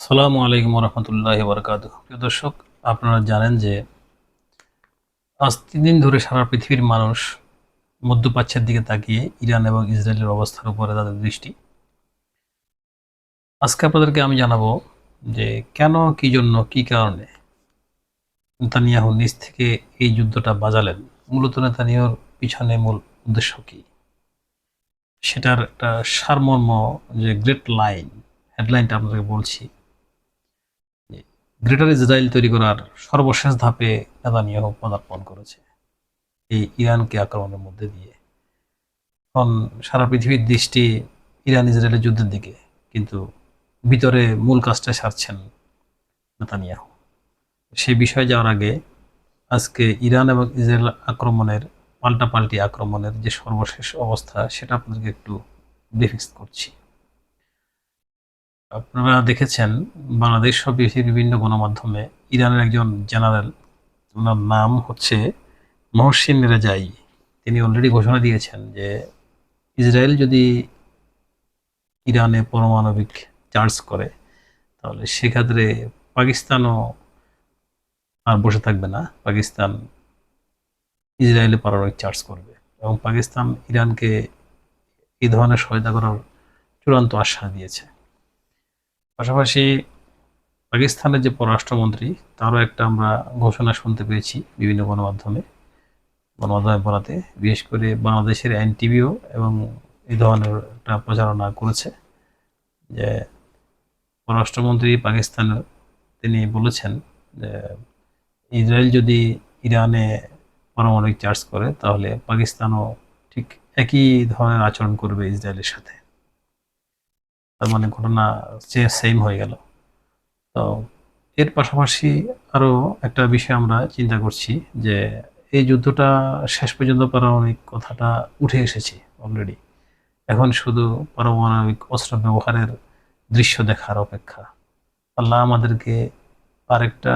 আসসালামু আলাইকুম রহমতুল্লাহি বারাকাতুহু। প্রিয় দর্শক, আপনারা জানেন যে আজ 3 দিন ধরে সারা পৃথিবীর মানুষ মধ্যপ্রাচ্যের দিকে তাকিয়ে ইরান এবং ইসরায়েলের অবস্থার উপরে তাদের দৃষ্টি। আজকে আপনাদেরকে আমি জানাবো যে কেন, কি জন্য, কি কারণে নেতানিয়াহু নিজ থেকে এই যুদ্ধটা বাজালেন। মূলত নেতানিয়াহুর পিছনে মূল উদ্দেশ্য কি, সেটার একটা সারমর্ম, যে গ্রেট লাইন, হেডলাইনটা আপনাদেরকে বলছি। গ্রেটার ইসরায়েল তৈরি করার সর্বশেষ ধাপে নেতানিয়াহু পদার্পণ করেছে এই ইরানকে আক্রমণের মধ্যে দিয়ে। এখন সারা পৃথিবীর দৃষ্টি ইরান ইসরায়েলের যুদ্ধের দিকে, কিন্তু ভিতরে মূল কাজটা সারছেন নেতানিয়াহু। সেই বিষয়ে যাওয়ার আগে আজকে ইরান এবং ইসরায়েল আক্রমণের, পাল্টাপাল্টি আক্রমণের যে সর্বশেষ অবস্থা, সেটা আপনাদেরকে একটু ব্রিফিক্স করছি। আপনারা দেখেছেন বাংলাদেশ সহ বিশ্বের বিভিন্ন গণমাধ্যমে ইরানের একজন জেনারেল, ওনার নাম হচ্ছে মহসিন রেজাই, তিনি অলরেডি ঘোষণা দিয়েছেন যে ইসরায়েল যদি ইরানে পারমাণবিক চার্জ করে, তাহলে সেক্ষেত্রে পাকিস্তানও আর বসে থাকবে না। পাকিস্তান ইসরায়েলে পারমাণবিক চার্জ করবে এবং পাকিস্তান ইরানকে এই ধরনের সহায়তা করার চূড়ান্ত আশ্বাস দিয়েছে। পাশাপাশি পাকিস্তানের যে পররাষ্ট্রমন্ত্রী, তারও একটা আমরা ঘোষণা শুনতে পেয়েছি বিভিন্ন গণমাধ্যমে বলাতে, বিশেষ করে বাংলাদেশের এনটিভিও এবং এই ধরনের একটা প্রচারণা করেছে যে পররাষ্ট্রমন্ত্রী পাকিস্তানের, তিনি বলেছেন যে ইসরায়েল যদি ইরানে পারমাণবিক চার্জ করে, তাহলে পাকিস্তানও ঠিক একই ধরনের আচরণ করবে ইসরায়েলের সাথে। তার মানে ঘটনা সেম হয়ে গেল। তো এর পাশাপাশি আরও একটা বিষয় আমরা চিন্তা করছি যে এই যুদ্ধটা শেষ পর্যন্ত পারমাণবিক কথাটা উঠে এসেছে অলরেডি। এখন শুধু পারমাণবিক অস্ত্র ব্যবহারের দৃশ্য দেখার অপেক্ষা। আল্লাহ আমাদেরকে আরেকটা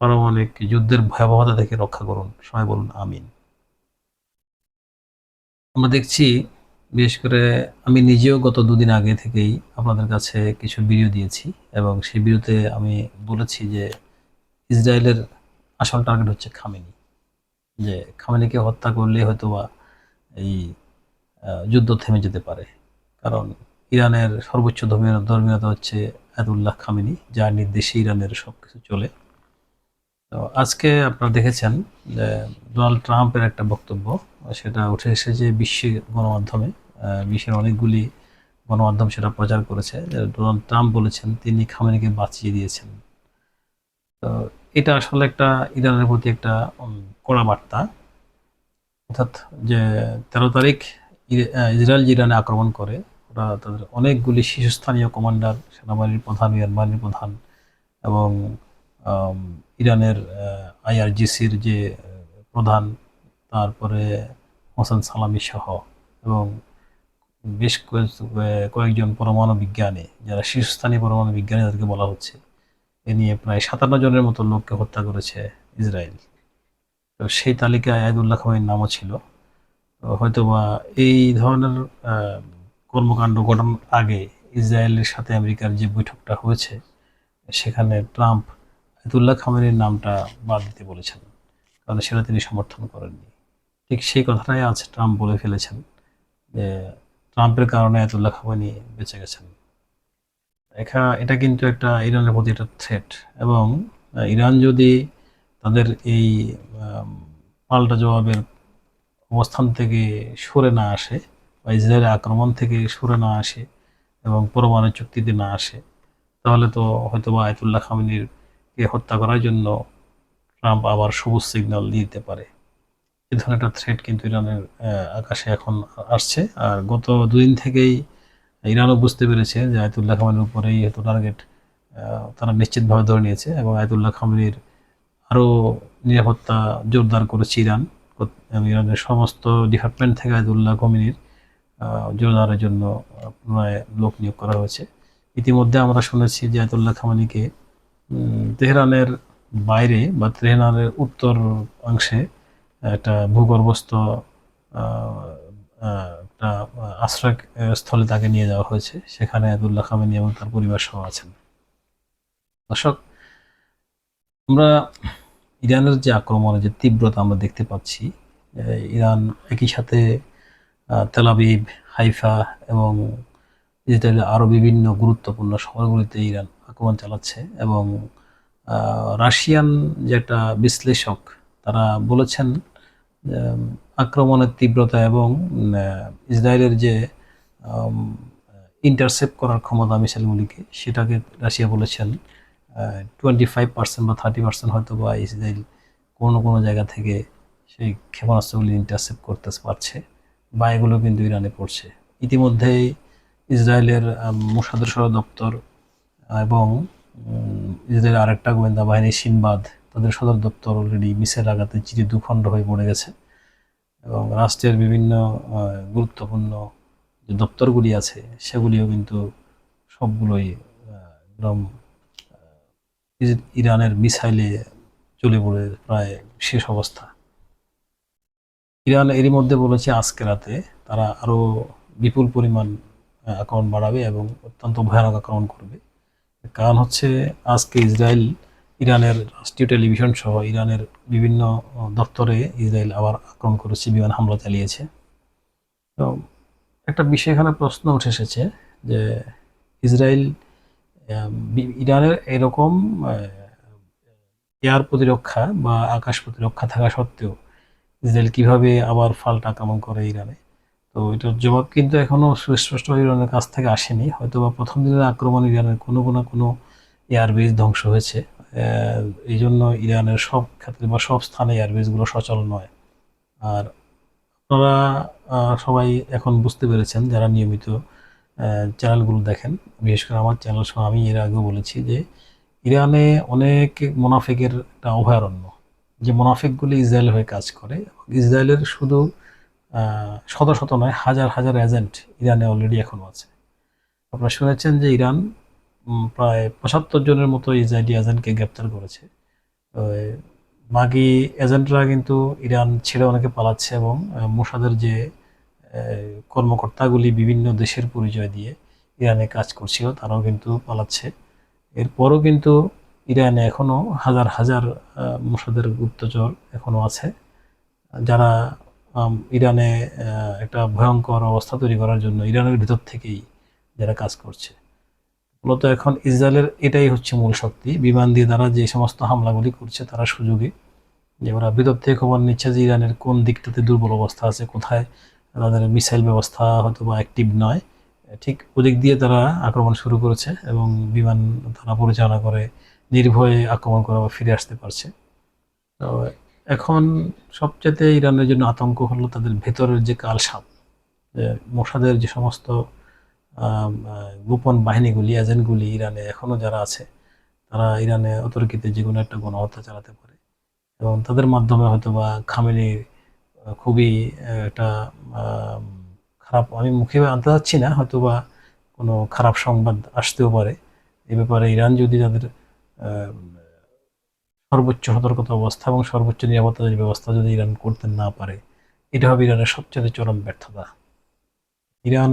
পারমাণবিক যুদ্ধের ভয়াবহতা থেকে রক্ষা করুন, সবাই বলুন আমিন। আমরা দেখছি, বিশেষ করে আমি নিজেও গত 2 দিন আগে থেকেই আপনাদের কাছে কিছু ভিডিও দিয়েছি এবং সেই ভিডিওতে আমি বলেছি যে ইসরায়েলের আসল টার্গেট হচ্ছে খামেনি। যে খামেনিকে হত্যা করলে হয়তোবা এই যুদ্ধ থেমে যেতে পারে। কারণ ইরানের সর্বোচ্চ ধর্মীয়তা হচ্ছে আয়াতুল্লাহ খামেনি, যার নির্দেশে ইরানের সবকিছু চলে। তো আজকে আপনারা দেখেছেন যে ডোনাল্ড ট্রাম্পের একটা বক্তব্য, সেটা উঠে এসেছে বিশ্বের গণমাধ্যমে। বিশ্বের অনেকগুলি গণমাধ্যম সেটা প্রচার করেছে যে ডোনাল্ড ট্রাম্প বলেছেন তিনি খামেনিকে বাঁচিয়ে দিয়েছেন। তো এটা আসলে একটা ইরানের প্রতি একটা কড়া বার্তা। অর্থাৎ যে 13 তারিখ ইসরায়েল যে ইরানে আক্রমণ করে, ওরা তাদের অনেকগুলি শীর্ষস্থানীয় কমান্ডার, সেনাবাহিনীর প্রধান, বিমানবাহিনীর প্রধান এবং আম, ইরানের আইআরজিসির যে প্রধান, তারপরে হোসেন সালামি সহ এবং বেশ কয়েকজন পরমাণু বিজ্ঞানী, যারা শীর্ষস্থানীয় পরমাণু বিজ্ঞানী তাদেরকে বলা হচ্ছে, এ নিয়ে প্রায় 57 জনের মতো লোককে হত্যা করেছে ইসরায়েল। তো সেই তালিকায় আয়াতুল্লাহ খামেনির নামও ছিল। তো হয়তোবা এই ধরনের আহ, কর্মকাণ্ড ঘটানোর আগে ইসরায়েলের সাথে আমেরিকার যে বৈঠকটা হয়েছে, সেখানে ট্রাম্প আয়াতুল্লাহ খামেনির নামটা বাদ দিতে বলেছেন, কারণ সেটা তিনি সমর্থন করেননি। ঠিক সেই কথাটাই আজ ট্রাম্প বলে ফেলেছেন যে ট্রাম্পের কারণে আয়াতুল্লাহ খামেনি বেঁচে গেছেন। এটা কিন্তু একটা ইরানের প্রতি একটা থ্রেট। এবং ইরান যদি তাদের এই আম, পাল্টা জবাবের অবস্থান থেকে সরে না আসে, বা ইসরায়েলের আক্রমণ থেকে সরে না আসে এবং পরমাণু চুক্তিতে না আসে, তাহলে তো হয়তো বা আয়াতুল্লাহ খামেনির কে হত্যা করার জন্য ট্রাম্প আবার সবুজ সিগন্যাল দিতে পারে। এ ধরনের একটা থ্রেট কিন্তু ইরানের আকাশে এখন আসছে। আর গত 2 দিন থেকেই ইরানও বুঝতে পেরেছে যে আয়াতুল্লাহ খামেনির উপরেই হয়তো টার্গেট, তারা নিশ্চিতভাবে ধরে নিয়েছে এবং আয়াতুল্লাহ খামেনির আরও নিরাপত্তা জোরদার করেছে ইরান। ইরানের সমস্ত ডিপার্টমেন্ট থেকে আয়াতুল্লাহ খামেনির জোরদারের জন্য পুনরায় লোক নিয়োগ করা হয়েছে। ইতিমধ্যে আমরা শুনেছি যে আয়াতুল্লাহ খামেনিকে তেহরানের বাইরে বা তেহরানের উত্তর অংশে একটা ভূগর্ভস্থ একটা আশ্রয় স্থলে তাকে নিয়ে যাওয়া হয়েছে। সেখানে আয়াতুল্লাহ খামেনি এবং তার পরিবার সহ আছেন। দর্শক, আমরা ইরানের যে আক্রমণের যে তীব্রতা আমরা দেখতে পাচ্ছি, ইরান একই সাথে তেল আবিব, হাইফা এবং ইসরায়েলের আরও বিভিন্ন গুরুত্বপূর্ণ শহরগুলিতে ইরান আক্রমণ চালাচ্ছে। এবং রাশিয়ান যে একটা বিশ্লেষক, তারা বলেছেন আক্রমণের তীব্রতা এবং ইসরায়েলের যে ইন্টারসেপ্ট করার ক্ষমতা মিসাইলগুলিকে, সেটাকে রাশিয়া বলেছেন 25% বা 30% হয়তো বা ইসরায়েল কোনো কোনো জায়গা থেকে সেই ক্ষেপণাস্ত্রগুলি ইন্টারসেপ্ট করতে পারছে, বা এগুলো কিন্তু ইরানে পড়ছে। ইতিমধ্যেই ইসরায়েলের মোসাদের সদর দপ্তর এবং ইসরায়েলের আরেকটা গোয়েন্দা বাহিনী সিনবাদ, তাদের সদর দপ্তর অলরেডি মিসাইল আঘাতে চিরে দুখণ্ড হয়ে পড়ে গেছে। এবং রাষ্ট্রের বিভিন্ন গুরুত্বপূর্ণ যে দপ্তরগুলি আছে, সেগুলিও কিন্তু সবগুলোই একদম ইরানের মিসাইলে চলে পড়ে প্রায় শেষ অবস্থা। ইরান এরই মধ্যে বলেছে আজকে রাতে তারা আরও বিপুল পরিমাণ আক্রমণ বাড়াবে এবং অত্যন্ত ভয়ানক আক্রমণ করবে। কারণ হচ্ছে আজকে ইসরায়েল ইরানের রাষ্ট্রীয় টেলিভিশন সহ ইরানের বিভিন্ন দপ্তরে ইসরায়েল আবার আক্রমণ করেছে, বিমান হামলা চালিয়েছে। তো একটা বিষয় এখানে প্রশ্ন উঠে এসেছে যে ইসরায়েল ইরানের এরকম এয়ার প্রতিরক্ষা বা আকাশ প্রতিরক্ষা থাকা সত্ত্বেও ইসরায়েল কিভাবে আবার পাল্টা আক্রমণ করে ইরানে। তো এটার জবাব কিন্তু এখনো সুস্পষ্টভাবে ইরানের কাছ থেকে আসেনি। হয়তো বা প্রথম দিনের আক্রমণ ইরানের কোনো না কোনো এয়ারবেস ধ্বংস হয়েছে, এই জন্য ইরানের সব ক্ষেত্রে বা সব স্থানে এয়ারবেসগুলো সচল নয়। আর আপনারা সবাই এখন বুঝতে পেরেছেন, যারা নিয়মিত চ্যানেলগুলো দেখেন, বিশেষ করে আমার চ্যানেল সহ, আমি এর আগেও বলেছি যে ইরানে অনেক মোনাফেকের একটা অভয়ারণ্য, যে মোনাফেকগুলি ইসরায়েল হয়ে কাজ করে। ইসরায়েলের শুধু শত শত নয়, হাজার হাজার এজেন্ট ইরানে অলরেডি এখনও আছে। আপনারা শুনেছেন যে ইরান প্রায় 75 জনের মতো ইসরায়েলি এজেন্টকে গ্রেপ্তার করেছে। বাকি এজেন্টরা কিন্তু ইরান ছেড়ে অনেকে পালাচ্ছে এবং মোসাদের যে কর্মকর্তাগুলি বিভিন্ন দেশের পরিচয় দিয়ে ইরানে কাজ করছিল, তারাও কিন্তু পালাচ্ছে। এরপরও কিন্তু ইরানে এখনও হাজার হাজার মোসাদের গুপ্তচর এখনও আছে, যারা ইরানে একটা ভয়ঙ্কর অবস্থা তৈরি করার জন্য ইরানের ভিতর থেকেই যারা কাজ করছে। মূলত এখন ইসরায়েলের এটাই হচ্ছে মূল শক্তি। বিমান দিয়ে তারা যে সমস্ত হামলাগুলি করছে, তারা সুযোগে যে ওরা ভিতর থেকে খবর নিচ্ছে যে ইরানের কোন দিকটাতে দুর্বল অবস্থা আছে, কোথায় তাদের মিসাইল ব্যবস্থা হয়তো বা অ্যাক্টিভ নয়, ঠিক ওদিক দিয়ে তারা আক্রমণ শুরু করেছে এবং বিমান তারা পরিচালনা করে নির্ভয়ে আক্রমণ করে আবার ফিরে আসতে পারছে। তো এখন সবচেয়ে ইরানের জন্য আতঙ্ক হলো তাদের ভেতরের যে কালসাপ, মোসাদের যে সমস্ত গোপন বাহিনীগুলি, এজেন্টগুলি ইরানে এখনও যারা আছে, তারা ইরানে অতর্কিতে যে কোনো একটা গণহত্যা চালাতে পারে এবং তাদের মাধ্যমে হয়তো বা খামেনির খুবই একটা খারাপ, আমি মুখে আনতে চাচ্ছি না, হয়তো বা কোনো খারাপ সংবাদ আসতেও পারে। এ ব্যাপারে ইরান যদি তাদের সর্বোচ্চ সতর্কতা অবস্থা এবং সর্বোচ্চ নিরাপত্তার ব্যবস্থা যদি ইরান করতে না পারে, এটা হবে ইরানের সবচেয়ে চরম ব্যর্থতা। ইরান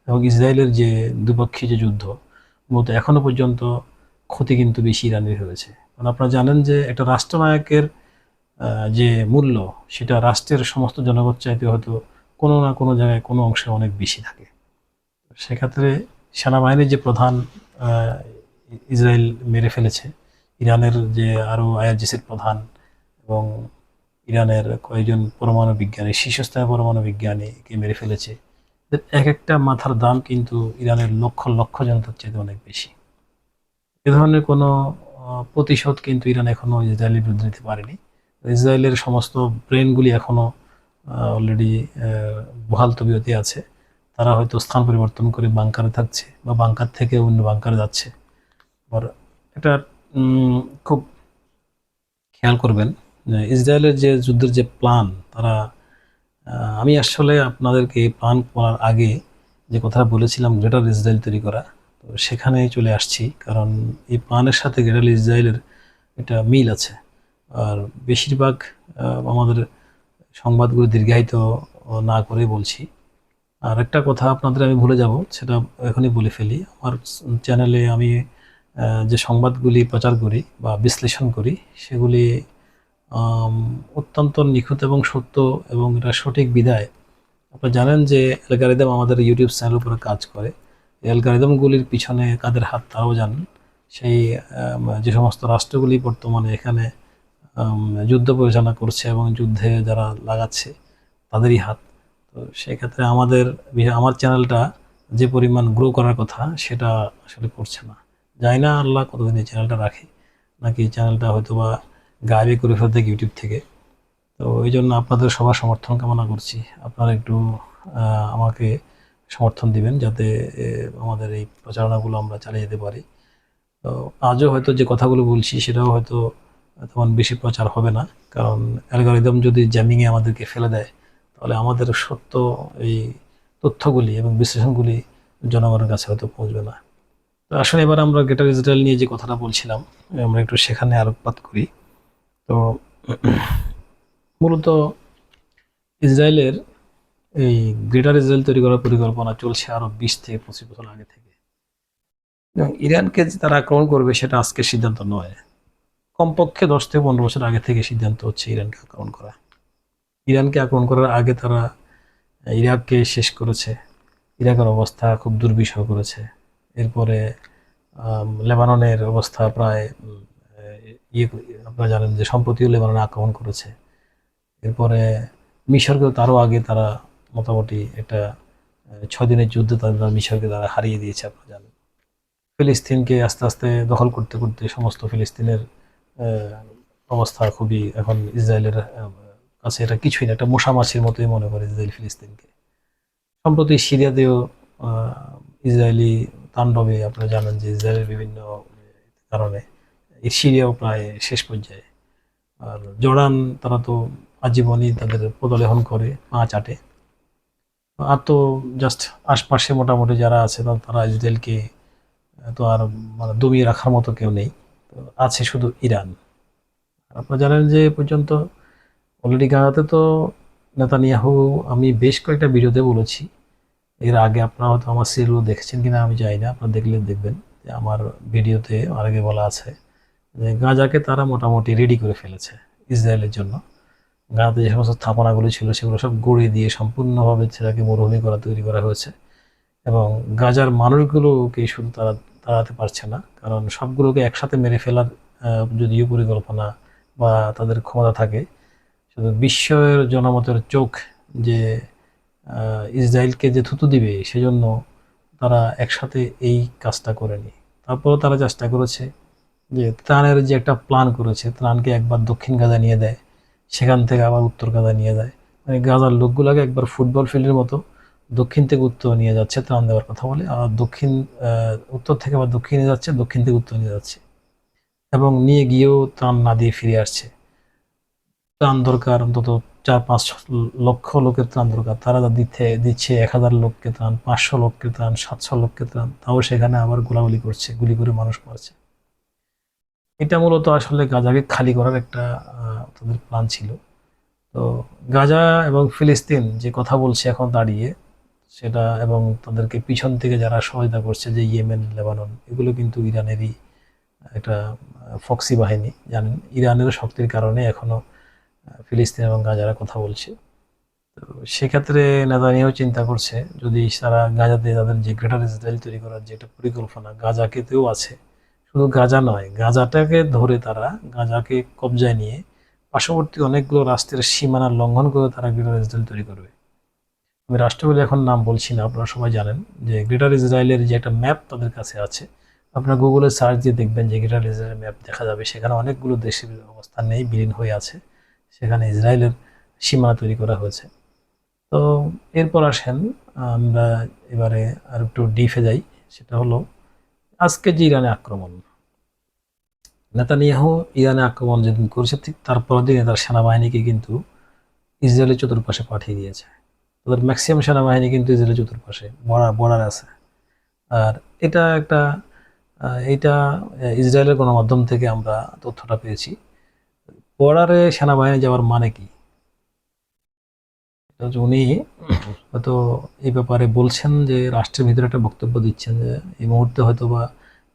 এবং ইসরায়েলের যে দুপক্ষী যে যুদ্ধ, মূলত এখনো পর্যন্ত ক্ষতি কিন্তু বেশি ইরানের হয়েছে। কারণ আপনারা জানেন যে একটা রাষ্ট্রনায়কের যে মূল্য, সেটা রাষ্ট্রের সমস্ত জনগণ চাইতে হয়তো কোনো না কোনো জায়গায় কোনো অংশে অনেক বেশি থাকে। সেক্ষেত্রে সেনাবাহিনীর যে প্রধান ইসরায়েল মেরে ফেলেছে, ইরানের যে আরও আইআরজিসির প্রধান এবং ইরানের কয়েকজন পরমাণু বিজ্ঞানী, শীর্ষস্থানীয় পরমাণু বিজ্ঞানীকে মেরে ফেলেছে। এক একটা মাথার দাম কিন্তু ইরানের লক্ষ লক্ষ জনতার চাইতে অনেক বেশি। এ ধরনের কোনো প্রতিশোধ কিন্তু ইরান এখনও ইসরায়েলের বিরুদ্ধে নিতে পারেনি। ইসরায়েলের সমস্ত ব্রেনগুলি এখনও অলরেডি বহাল তবিয়তে আছে। তারা হয়তো স্থান পরিবর্তন করে বাংকারে থাকছে বা বাংকার থেকে অন্য বাংকারে যাচ্ছে। আর এটা খুব খেয়াল করবেন, ইসরায়েলের যে যুদ্ধের যে প্ল্যান, তারা আমি আসলে আপনাদেরকে এই প্ল্যান করার আগে যে কথা বলেছিলাম গ্রেটার ইসরায়েল তৈরি করা, তো সেখানেই চলে আসছি। কারণ এই প্ল্যানের সাথে গ্রেটার ইসরায়েলের একটা মিল আছে। আর বেশিরভাগ আমাদের সংবাদগুলো দীর্ঘায়িত না করে বলছি। আর একটা কথা আপনাদের আমি ভুলে যাব, সেটা এখনই বলে ফেলি। আমার চ্যানেলে আমি যে সংবাদগুলি প্রচার করি বা বিশ্লেষণ করি সেগুলি অত্যন্ত নিখুঁত এবং সত্য, এবং এটা সঠিক বিধায় আপনারা জানেন যে অ্যালগরিদম আমাদের ইউটিউব চ্যানেলের উপরে কাজ করে। এই অ্যালগরিদমগুলির পিছনে কাদের হাত তারাও জানেন। সেই যে সমস্ত রাষ্ট্রগুলি বর্তমানে এখানে যুদ্ধ পরিচালনা করছে এবং যুদ্ধে যারা লাগাচ্ছে তাদেরই হাত। তো সেক্ষেত্রে আমার চ্যানেলটা যে পরিমাণ গ্রো করার কথা সেটা আসলে করছে না। জানি না আল্লাহ কতদিন এই চ্যানেলটা রাখে, নাকি চ্যানেলটা হয়তো বা গায়েবী করে ফেলতে ইউটিউব থেকে। তো এই জন্য আপনাদের সবার সমর্থন কামনা করছি। আপনারা একটু আমাকে সমর্থন দিবেন যাতে আমাদের এই প্রচারণাগুলো আমরা চালিয়ে যেতে পারি। তো আজও হয়তো যে কথাগুলো বলছি সেটাও হয়তো তেমন বেশি প্রচার হবে না, কারণ অ্যালগরিদম যদি জ্যামিংয়ে আমাদেরকে ফেলে দেয় তাহলে আমাদের সত্য এই তথ্যগুলি এবং বিশ্লেষণগুলি জনগণের কাছে হয়তো পৌঁছবে না। তো আসলে এবার আমরা গ্রেটার ইসরায়েল নিয়ে যে কথাটা বলছিলাম, আমরা একটু সেখানে আলোকপাত করি। তো মূলত ইসরায়েলের এই গ্রেটার ইসরায়েল তৈরি করার পরিকল্পনা চলছে আরো 20 থেকে 25 বছর আগে থেকে, এবং ইরানকে যে তারা আক্রমণ করবে সেটা আজকের সিদ্ধান্ত নয়। কমপক্ষে 10 থেকে 15 বছর আগে থেকে সিদ্ধান্ত হচ্ছে ইরানকে আক্রমণ করা। ইরানকে আক্রমণ করার আগে তারা ইরাককে শেষ করেছে, ইরাকের অবস্থা খুব দুর্বিষহ করেছে। এরপরে লেবাননের অবস্থা প্রায় ইয়ে, আপনারা জানেন যে সম্প্রতিও লেবাননে আক্রমণ করেছে। এরপরে মিশরকেও তারও আগে তারা মোটামুটি একটা 6 দিনের যুদ্ধে তারা মিশরকে তারা হারিয়ে দিয়েছে, আপনারা জানেন। ফিলিস্তিনকে আস্তে আস্তে দখল করতে করতে সমস্ত ফিলিস্তিনের অবস্থা খুবই এখন ইসরায়েলের কাছে এটা কিছুই না, একটা মশা মাছির মতোই মনে করে ইসরায়েল ফিলিস্তিনকে। সম্প্রতি সিরিয়াতেও ইসরায়েলি তাণ্ডবে আপনারা জানেন যে ইসরায়েলের বিভিন্ন কারণে এই সিরিয়াও প্রায় শেষ পর্যায়ে। আর জর্ডান তারা তো আজীবনই তাদের পদলেহন করে, পা চাটে। আর তো জাস্ট আশপাশে মোটামুটি যারা আছে তারা ইসরায়েলকে তো আর মানে দমিয়ে রাখার মতো কেউ নেই। তো আছে শুধু ইরান। আপনারা জানেন যে এ পর্যন্ত অলরেডি গাজাতে তো নেতানিয়াহু, আমি বেশ কয়েকটা ভিডিওতে বলেছি, এর আগে আপনারা হয়তো আমার সিরিয়ালগুলো দেখেছেন কিনা আমি জানি না, আপনারা দেখলে দেখবেন যে আমার ভিডিওতে আগে বলা আছে যে গাজাকে তারা মোটামুটি রেডি করে ফেলেছে ইসরায়েলের জন্য। গাজাতে যে সমস্ত স্থাপনাগুলি ছিল সেগুলো সব গড়িয়ে দিয়ে সম্পূর্ণভাবে সেটাকে মরুভূমি করা তৈরি করা হয়েছে, এবং গাজার মানুষগুলোকে শুধু তারা তাড়াতে পারছে না, কারণ সবগুলোকে একসাথে মেরে ফেলার যদিও পরিকল্পনা বা তাদের ক্ষমতা থাকে, শুধু বিশ্বের জনমতের চোখ যে ইসরায়েলকে যে থুতু দিবে সেজন্য তারা একসাথে এই কাজটা করেনি। তারপরও তারা চেষ্টা করেছে যে ত্রাণের যে একটা প্ল্যান করেছে, ত্রাণকে একবার দক্ষিণ গাজা নিয়ে দেয়, সেখান থেকে আবার উত্তর গাজা নিয়ে যায়, মানে গাজার লোকগুলোকে একবার ফুটবল ফিল্ডের মতো দক্ষিণ থেকে উত্তর নিয়ে যাচ্ছে ত্রাণ দেওয়ার কথা বলে, আর উত্তর থেকে আবার দক্ষিণে যাচ্ছে, দক্ষিণ থেকে উত্তর নিয়ে যাচ্ছে, এবং নিয়ে গিয়েও ত্রাণ না দিয়ে ফিরে আসছে। ত্রাণ দরকার অন্তত 4-5 লক্ষ লোকের ত্রাণ দরকার, তারা দিচ্ছে 1000 লোককে ত্রাণ, 500 লোককে ত্রাণ, 700 লোককে ত্রাণ, তাও সেখানে আবার গোলাগুলি করছে, গুলি করে মানুষ মারছে। এটা মূলত আসলে গাজাকে খালি করার একটা তাদের প্ল্যান ছিল। তো গাজা এবং ফিলিস্তিন যে কথা বলছে এখন দাঁড়িয়ে সেটা, এবং তাদেরকে পিছন থেকে যারা সহায়তা করছে যে ইয়েমেন, লেবানন, এগুলো কিন্তু ইরানেরই একটা ফক্সি বাহিনী। জানেন ইরানের শক্তির কারণে এখনো ফিলিস্তিন এবং গাজারা কথা বলছে। তো সেক্ষেত্রে নেতানিয়াহু চিন্তা করছে যদি তারা গাজাতে তাদের যে গ্রেটার ইসরায়েল তৈরি করার যে একটা পরিকল্পনা গাজাকেতেও আছে, শুধু গাজা নয়, গাজাটাকে ধরে তারা গাজাকে কবজায় নিয়ে পার্শ্ববর্তী অনেকগুলো রাষ্ট্রের সীমানা লঙ্ঘন করে তারা গ্রেটার ইসরায়েল তৈরি করবে। আমি রাষ্ট্রগুলো এখন নাম বলছি না, আপনারা সবাই জানেন যে গ্রেটার ইসরায়েলের যে একটা ম্যাপ তাদের কাছে আছে। আপনারা গুগলে সার্চ দিয়ে দেখবেন যে গ্রেটার ইসরায়েলের ম্যাপ দেখা যাবে, সেখানে অনেকগুলো দেশের অবস্থান নেই, বিলীন হয়ে আছে, সেখানে ইসরায়েলের সীমানা তৈরি করা হয়েছে। তো এরপর আসেন আমরা এবারে আর একটু ডিপে যাই, সেটা হলো আজকে যে ইরানে আক্রমণ, নেতানিয়াহু ইরানে আক্রমণ যেদিন করেছে ঠিক তারপরের দিনে তার সেনাবাহিনীকে কিন্তু ইসরায়েলের চতুর্পাশে পাঠিয়ে দিয়েছে। তাদের ম্যাক্সিমাম সেনাবাহিনী কিন্তু ইসরায়েলের চতুর্পাশে বর্ডার আছে। আর এটা একটা এইটা ইসরায়েলের গণমাধ্যম থেকে আমরা তথ্যটা পেয়েছি। বর্ডারে সেনাবাহিনী যাওয়ার মানে কি, উনি হয়তো এই ব্যাপারে বলছেন যে রাষ্ট্রের ভিতরে একটা বক্তব্য দিচ্ছেন যে এই মুহূর্তে হয়তো বা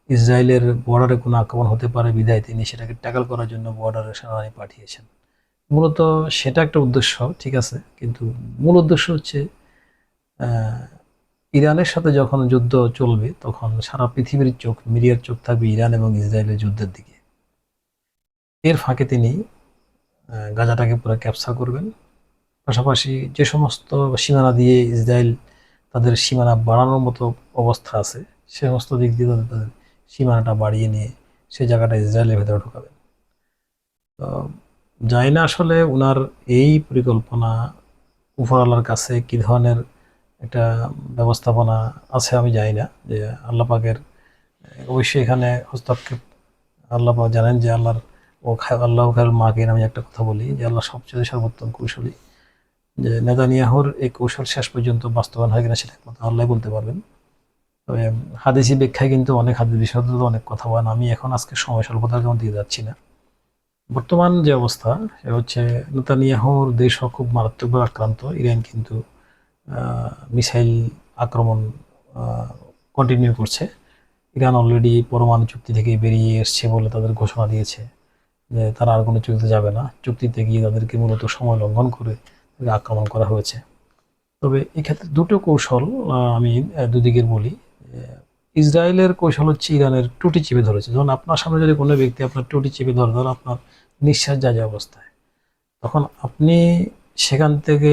ইসরায়েলের বর্ডারে কোনো আক্রমণ হতে পারে বিধায় তিনি সেটাকে ট্যাকল করার জন্য বর্ডারে সেনাবাহিনী পাঠিয়েছেন। মূলত সেটা একটা উদ্দেশ্য, ঠিক আছে, কিন্তু মূল উদ্দেশ্য হচ্ছে আহ, ইরানের সাথে যখন যুদ্ধ চলবে তখন সারা পৃথিবীর চোখ, মিডিয়ার চোখ থাকবে ইরান এবং ইসরায়েলের যুদ্ধের দিকে। এর ফাঁকে তিনি গাজাটাকে পুরো ক্যাপচার করবেন। পাশাপাশি যে সমস্ত সীমানা দিয়ে ইসরায়েল তাদের সীমানা বাড়ানোর মতো অবস্থা আছে, সে সমস্ত দিক দিয়ে তাদের সীমানাটা বাড়িয়ে নিয়ে সেই জায়গাটা ইসরায়েলের ভেতরে ঢোকাবেন। তো জানি না আসলে ওনার এই পরিকল্পনা উপরওয়ালার কাছে কি ধরনের একটা ব্যবস্থাপনা আছে আমি জানি না, যে আল্লাহ পাকের অবশ্যই এখানে হস্তক্ষেপ। আল্লাহ পাক জানেন যে আল্লাহ খায়রুল মাকির, আমি একটা কথা বলি যে আল্লাহ সবচেয়ে সর্বোত্তম কৌশলী। যে নেতানিয়াহুর এই কৌশল শেষ পর্যন্ত বাস্তবায়ন হয় কিনা সেটা একমাত্র আল্লাহ বলতে পারবেন। তবে হাদিসি ব্যাখ্যায় কিন্তু অনেক হাদিস বিশদ অনেক কথা বলেন, আমি এখন আজকে সময় স্বল্পতার কারণে দিয়ে যাচ্ছি না। বর্তমান যে অবস্থা সেটা হচ্ছে নেতানিয়াহুর দেশও খুব মারাত্মকভাবে আক্রান্ত। ইরান কিন্তু মিসাইল আক্রমণ কন্টিনিউ করছে। ইরান অলরেডি পরমাণু চুক্তি থেকে বেরিয়ে এসছে বলে তাদের ঘোষণা দিয়েছে যে তারা আর কোনো চুক্তিতে যাবে না। চুক্তিতে গিয়ে তাদেরকে মূলত সময় লঙ্ঘন করে তাদের আক্রমণ করা হয়েছে। তবে এক্ষেত্রে দুটো কৌশল আমি দুদিকের বলি। ইসরায়েলের কৌশল হচ্ছে ইরানের টুটি চেপে ধরেছে। যখন আপনার সামনে যদি কোনো ব্যক্তি আপনার টুটি চেপে ধরে, ধরো আপনার নিঃশ্বাস যায় যে অবস্থায়, তখন আপনি সেখান থেকে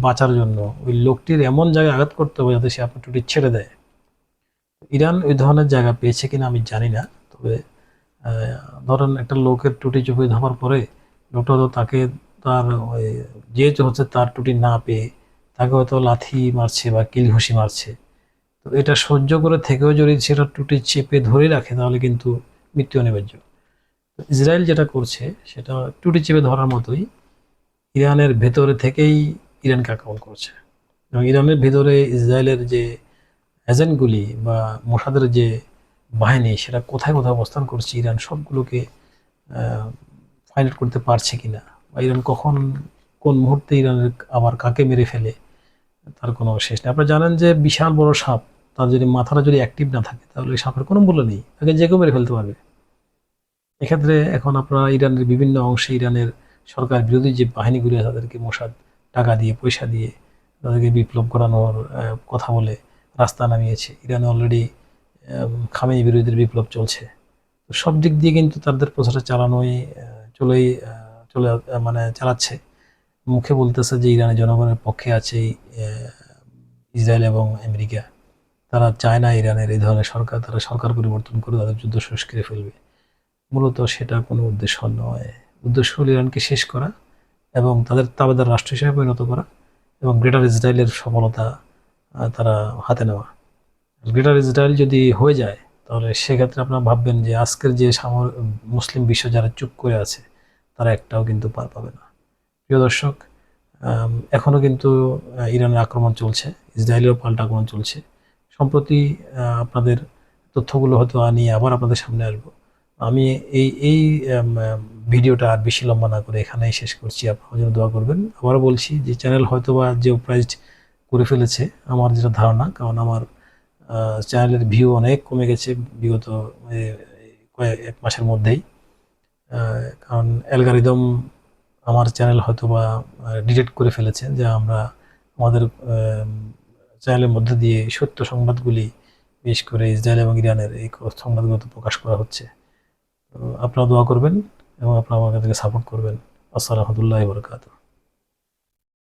বাঁচার জন্য ওই লোকটির এমন জায়গায় আঘাত করতে হবে যাতে সে আপনার টুটি ছেড়ে দেয়। ইরান ওই ধরনের জায়গা পেয়েছে কিনা আমি জানি না। তবে ধরেন একটা লোকের টুটি চেপে ধরার পরে লোকটা তো তাকে তার ওই যে হচ্ছে তার টুটি না পেয়ে তাকে হয়তো লাথি মারছে বা কিল ঘুষি মারছে। তো এটা সহ্য করে থেকেও যদি সেটা টুটি চেপে ধরে রাখে তাহলে কিন্তু মৃত্যু অনিবার্য। ইসরায়েল যেটা করছে সেটা টুটি চেপে ধরার মতোই ইরানের ভেতরে থেকেই ইরানকে আক্রমণ করছে। এবং ইরানের ভেতরে ইসরায়েলের যে এজেন্টগুলি বা মোসাদের যে বাহিনী সেটা কোথায় কোথায় অবস্থান করছে ইরান সবগুলোকে ফাইন্ড আউট করতে পারছে কিনা, বা ইরান কখন কোন মুহূর্তে ইরানের আবার কাকে মেরে ফেলে তার কোনো শেষ নেই। আপনারা জানেন যে বিশাল বড় সাপ, তার যদি মাথাটা যদি অ্যাক্টিভ না থাকে তাহলে ওই সাপের কোনো মূল্য নেই, তাকে যে কেউ মেরে ফেলতে পারবে। এক্ষেত্রে এখন আপনারা ইরানের বিভিন্ন অংশে ইরানের সরকার বিরোধী যে বাহিনীগুলি আছে তাদেরকে মোসাদ টাকা দিয়ে পয়সা দিয়ে তাদেরকে বিপ্লব করানোর কথা বলে রাস্তা নামিয়েছে। ইরানে অলরেডি খামেনি বিরোধীদের বিপ্লব চলছে। তো সব দিক দিয়ে কিন্তু তাদের প্রচারটা চালানোই চলেই চলে মানে চালাচ্ছে। মুখে বলতেছে যে ইরানের জনগণের পক্ষে আছে ইসরায়েল এবং আমেরিকা। তারা চায় না ইরানের এই ধরনের সরকার, তারা সরকার পরিবর্তন করে তাদের যুদ্ধ শেষ করে ফেলবে। মূলত সেটা কোনো উদ্দেশ্য নয়। উদ্দেশ্য হল ইরানকে শেষ করা এবং তাদের তাবেদার রাষ্ট্র হিসেবে পরিণত করা এবং গ্রেটার ইসরায়েলের সফলতা তারা হাতে নেওয়া। গ্রেটার ইসরায়েল যদি হয়ে যায় তাহলে সেক্ষেত্রে আপনারা ভাববেন যে আজকের যে মুসলিম বিশ্ব যারা চুপ করে আছে তারা একটাও কিন্তু পার পাবে না। প্রিয় দর্শক, এখনও কিন্তু ইরানের আক্রমণ চলছে, ইসরায়েলেরও পাল্টা আক্রমণ চলছে। সম্প্রতি আপনাদের তথ্যগুলো হয়তো নিয়ে আবার আপনাদের সামনে আসবো। আমি এই ভিডিওটা আর বেশি লম্বা না করে এখানেই শেষ করছি। আপনারা যেন দোয়া করবেন। আবারও বলছি যে চ্যানেল হয়তো বা জেওপ্রাইজড করে ফেলেছে আমার যেটা ধারণা, কারণ আমার চ্যানেলের ভিউ অনেক কমে গেছে বিগত এক মাসের মধ্যেই। কারণ অ্যালগরিদম আমার চ্যানেল হয়তো বা ডিটেক্ট করে ফেলেছে যে আমরা আমাদের চ্যানেলের মধ্যে দিয়ে সত্য সংবাদগুলি, বিশেষ করে ইসরায়েল এবং ইরানের এই সংবাদগুলো প্রকাশ করা হচ্ছে। তো আপনারা দোয়া করবেন এবং আপনারা আমাদেরকে সাপোর্ট করবেন। আসসালামু আলাইকুম ওয়া রাহমাতুল্লাহি ওয়া বারাকাতুহু।